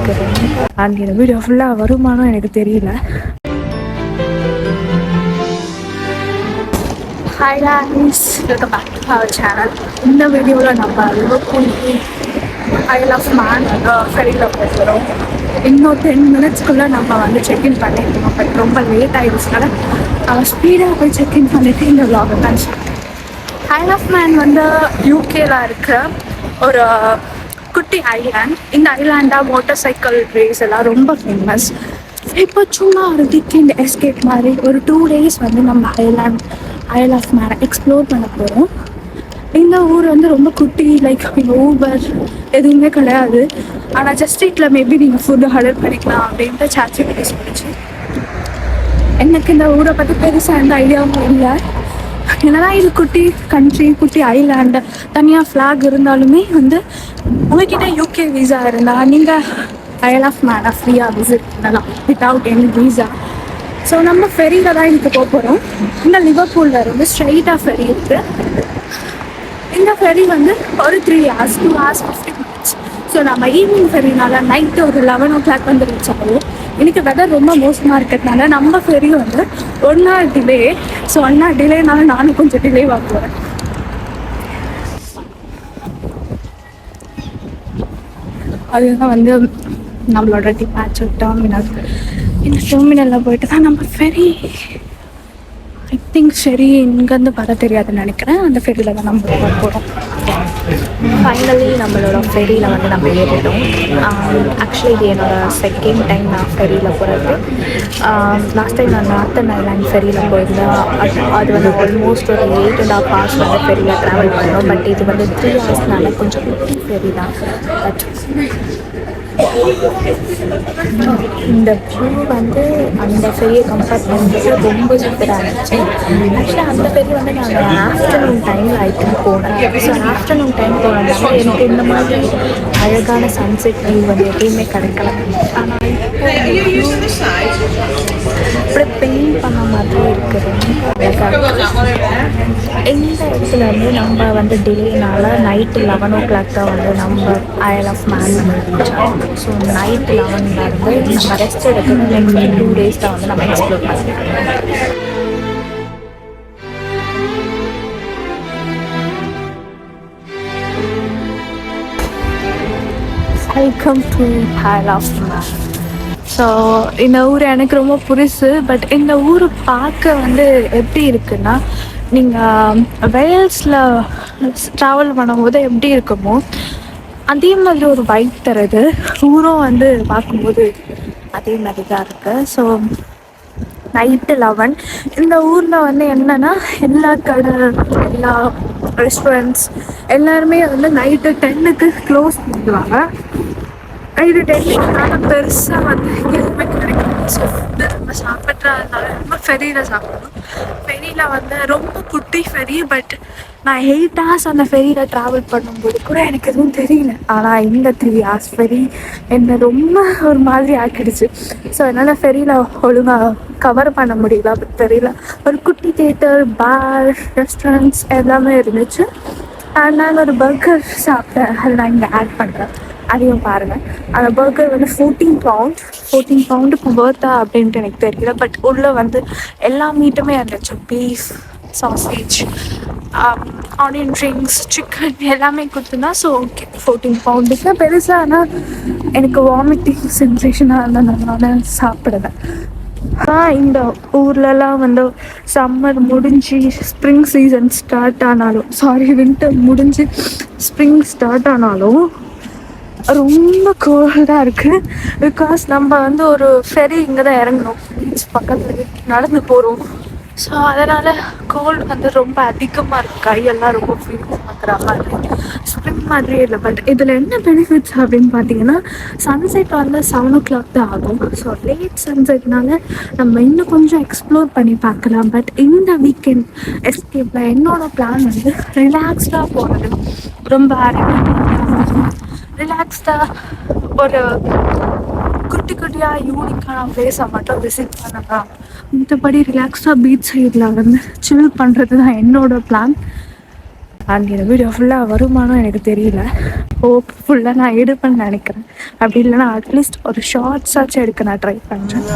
இருக்கிறேன். அண்ட் இந்த வீடியோ ஃபுல்லாக வருமானம் எனக்கு தெரியல. Hi guys, welcome back to our channel. இந்த வீடியோவில் நம்ம லிவர்பூல் ஐல் ஆஃப் மேன் ஃபெரியில் போகிறோம். இன்னும் 10 minutesக்குள்ளே நம்ம வந்து செக்இன் பண்ணியிருக்கோம். பட் ரொம்ப லேட் ஆகிடுச்சுனால ஸ்பீடாக போய் செக்இன் பண்ணிவிட்டு இந்த vlog தான். ஐல் ஆஃப் மேன் வந்து யூகேல இருக்கிற ஒரு குட்டி ஐலாண்ட். இந்த ஐலாண்டாக மோட்டார் சைக்கிள் ரேஸ் எல்லாம் ரொம்ப ஃபேமஸ். இப்போ சும்மா ஒரு வீக்கெண்ட் எஸ்கேப் மாதிரி ஒரு 2 days வந்து நம்ம ஐல் ஆஃப் மேனை எக்ஸ்ப்ளோர் பண்ண போகிறோம். இந்த ஊர் வந்து ரொம்ப குட்டி, லைக் இங்கே ஊபர் எதுவுமே கிடையாது. ஆனால் ஜஸ்ட் இட்டில் மேபி நீங்கள் ஃபுட்டு ஆர்டர் பண்ணிக்கலாம் அப்படின்ட்டு சாட்ஜிபிட்டி சொல்லிச்சு. எனக்கு இந்த ஊரை பற்றி பெருசாக எந்த ஐடியாவும் இல்லை. என்னதான் இது குட்டி கண்ட்ரி, குட்டி ஐலாண்டு, தனியாக ஃப்ளாக் இருந்தாலுமே வந்து உங்ககிட்ட யூகே வீசா இருந்தால் நீங்கள் ஐல் ஆஃப் மேனை ஃப்ரீயாக விசிட் பண்ணலாம் வித்தவுட் எனி வீசா. ஸோ நம்ம ஃபெரியில் தான் இதுக்கு போக போகிறோம். இந்த லிவர்பூலில் இருந்து ஸ்ட்ரெயிட்டாக ஃபெரி இருக்குது. இந்த ஃபெரி வந்து ஒரு 3 hours 2 hours 50 minutes. ஸோ நம்ம ஈவினிங் ஃபெரினால நைட்டு ஒரு 11 o'clock வந்து ரீச் ஆகும். எனக்கு வெதர் ரொம்ப மோசமாக இருக்கிறதுனால நம்ம ஃபெரி வந்து 1 hour டிலே. ஸோ 1 hour டிலேனால நானும் கொஞ்சம் டிலே வாங்குவேன். அதுதான் வந்து நம்மளோட டிபார்ச்சர் டெர்மினல். இந்த டெர்மினலில் போயிட்டு தான் நம்ம ஃபெரி, ஐ திங்க் ஃபெரி இங்கேருந்து பார்த்தா தெரியாதுன்னு நினைக்கிறேன். அந்த ஃபெரியில் தான் நம்ம போகிறோம். ஃபைனலி நம்மளோட ஃபெரியில் வந்து நம்ம ஏறிட்டோம். ஆக்சுவலி இது என்னோடய செகண்ட் டைம் நான் ஃபெரியில் போகிறது. லாஸ்ட் டைம் நான் நார்த்தன் ஐலாண்ட் ஃபெரியில் போயிருந்தேன். அது வந்து ஆல்மோஸ்ட் ஒரு 8.5 hours வந்து ஃபெரியில் ட்ராவல் பண்ணோம். பட் இது வந்து 3 hours கொஞ்சம் குட்டி ஃபெரி தான். பட் இந்த வியூ வந்து அந்த ஃபெரியை கம்பேர் பண்ணுறது ரொம்ப சூப்பராக இருந்துச்சு. ஆக்சுவலாக அந்த ஃபெரி வந்து நாங்கள் ஆஃப்டர்நூன் டைமில் ஐட்டம் போனோம். ஸோ ஆஃப்டர்நூன் டைம் போனதுனால எனக்கு இந்த மாதிரி அழகான சன்செட் வியூ வந்து எதுவுமே கிடைக்கல. ஆனால் இப்படி பெயிண்ட் பண்ண மாதிரி இருக்குது, அழகாக. இந்த இடத்துல வந்து நம்ம வந்து டிலேனால நைட்டு 11 o'clock தான் வந்து நம்ம ஐல் ஆஃப் மேன் முடிச்சோம். ஸோ நைட் 11 வந்து நம்ம ரெஸ்ட் எடுக்கிறது. நெக்ஸ்ட் 2 days தான் வந்து நம்ம எக்ஸ்ப்ளோர் பண்ணிக்கலாம். Welcome to Isle of Man. So இந்த ஊர் எனக்கு ரொம்ப புதுசு. பட் இந்த ஊர் பார்க்க வந்து எப்படி இருக்குன்னா, நீங்கள் வேல்ஸில் ட்ராவல் பண்ணும்போது எப்படி இருக்குமோ அதே மாதிரி ஒரு வைப் தருது. ஊரும் வந்து பார்க்கும்போது அதே மாதிரி தான் இருக்குது. ஸோ நைட்டு 11 இந்த ஊரில் வந்து என்னென்னா எல்லா கடை, எல்லா ரெஸ்டாரண்ட்ஸ் எல்லாருமே வந்து நைட்டு 10க்கு க்ளோஸ் பண்ணிடுவாங்க. நைட்டு 10க்கு பெருசாக வந்து எதுவுமே கிடைக்கும். ஸோ ஃபுட்டு நம்ம சாப்பிட்றதுனால ரொம்ப ஃபெரியில் சாப்பிடணும். ஃபெரியில் வந்து ரொம்ப குட்டி ஃபெரி. பட் நான் 8 hours அந்த ஃபெரியில் ட்ராவல் பண்ணும்போது கூட எனக்கு எதுவும் தெரியல. ஆனால் இந்த 3 hours ஃபெரி என்னை ரொம்ப ஒரு மாதிரி ஆக்கிடுச்சு. ஸோ என்னால் ஃபெரியில் ஒழுங்காக கவர் பண்ண முடியல. பட் ஃபெரியில் ஒரு குட்டி தியேட்டர், பார், ரெஸ்டாரண்ட்ஸ் எல்லாமே இருந்துச்சு. நான் ஒரு பர்கர் சாப்பிட்டேன். அதை நான் இங்கே ஆட் பண்ணுறேன், அதையும் பாருங்கள். அந்த பர்கர் வந்து 14 பவுண்டுக்கு வர்த்தா அப்படின்ட்டு எனக்கு தெரியல. பட் உள்ளே வந்து எல்லா மீட்டுமே இருந்துச்சு. Beef, sausage, onion rings, chicken எல்லாமே கொடுத்துருந்தா. ஸோ ஓகே, 14 பவுண்டுக்கு பெருசாக. ஆனால் எனக்கு வாமிட்டிங் சென்சேஷனாக இருந்ததுனால சாப்பிடுவேன். இந்த ஊர்லலாம் வந்து சம்மர் முடிஞ்சு ஸ்ப்ரிங் சீசன் ஸ்டார்ட் ஆனாலும், வின்டர் முடிஞ்சு ஸ்ப்ரிங் ஸ்டார்ட் ஆனாலும் ரொம்ப கோல்டாக இருக்குது. பிகாஸ் நம்ம வந்து ஒரு ஃபெரி இங்கே தான் இறங்கணும், பீச் பக்கத்தில் நடந்து போகிறோம். ஸோ அதனால் கோல்டு வந்து ரொம்ப அதிகமாக இருக்குது. கையெல்லாம் ரொம்ப ஃபீல் பண்ணுற மாதிரி. ஸ்ப்ரிங் மாதிரியே இல்லை. பட் இதில் என்ன பெனிஃபிட்ஸ் அப்படின்னு பார்த்தீங்கன்னா, சன்செட் வந்து 7 o'clock தான் ஆகும். ஸோ லேட் சன்செட்னால நம்ம இன்னும் கொஞ்சம் எக்ஸ்ப்ளோர் பண்ணி பார்க்கலாம். பட் இந்த வீக்கெண்ட் எஸ்கேப்பில் என்னோடய பிளான் வந்து ரிலாக்ஸ்டாக போகிறது. ரொம்ப ரிலாக்ஸ்டாக ஒரு குட்டி குட்டியாக யூனிக்கான பிளேஸை மட்டும் விசிட் பண்ணலாம். மற்றபடி ரிலாக்ஸ்டாக பீச் சைடில் வந்து சில் பண்ணுறது தான் என்னோடய பிளான். அண்ட் இந்த வீடியோ ஃபுல்லாக வருமானம் எனக்கு தெரியல. ஹோப் ஃபுல்லாக நான் எடுப்பேன்னு நினைக்கிறேன். அப்படி இல்லைன்னா அட்லீஸ்ட் ஒரு ஷார்ட்ஸாச்சும் எடுக்க நான் ட்ரை பண்ணுறேன்.